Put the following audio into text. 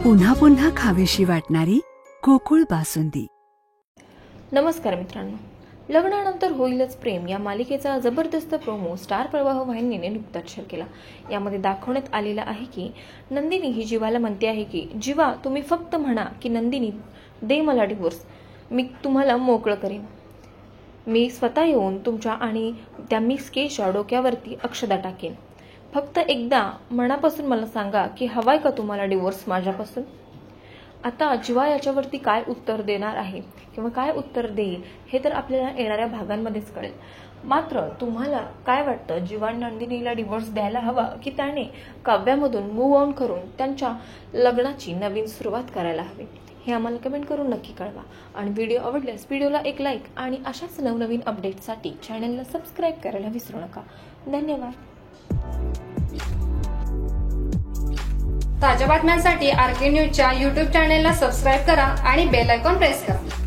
पुन्हा पुन्हा खावीशी वाटणारी गोकुळ बासुंदी। नमस्कार मित्रांनो, लग्नानंतर होईलच प्रेम या मालिकेचा जबरदस्त प्रोमो स्टार प्रवाह वाहिनीने नुकताच शेअर केला। यामध्ये दाखवण्यात आलेला आहे की नंदिनी ही जीवाला म्हणते आहे की जीवा, तुम्ही फक्त म्हणा की नंदिनी दे मला डिवोर्स, मी तुम्हाला मोकळं करीन। मी स्वतः येऊन तुमच्या आणि त्या मिस केच्या डोक्यावरती अक्षदा टाकेन। फक्त एकदा मनापासून मला सांगा की हवाय का तुम्हाला डिवोर्स माझ्यापासून। आता जीवा याच्यावरती काय उत्तर देणार आहे किंवा काय उत्तर देईल हे तर आपल्याला येणाऱ्या भागांमध्येच कळेल। मात्र तुम्हाला काय वाटतं, जीवा नंदिनीला डिवोर्स द्यायला हवा की त्याने काव्यामधून मूव्ह ऑन करून त्यांच्या लग्नाची नवीन सुरुवात करायला हवी, हे आम्हाला कमेंट करून नक्की कळवा। आणि व्हिडिओ आवडल्यास व्हिडिओला एक लाईक आणि अशाच नवनवीन अपडेटसाठी चॅनलला सबस्क्राईब करायला विसरू नका। धन्यवाद। ताज्या बातम्यांसाठी आरके न्यूजच्या YouTube चॅनेलला सबस्क्राईब करा आणि बेल आयकॉन प्रेस करा।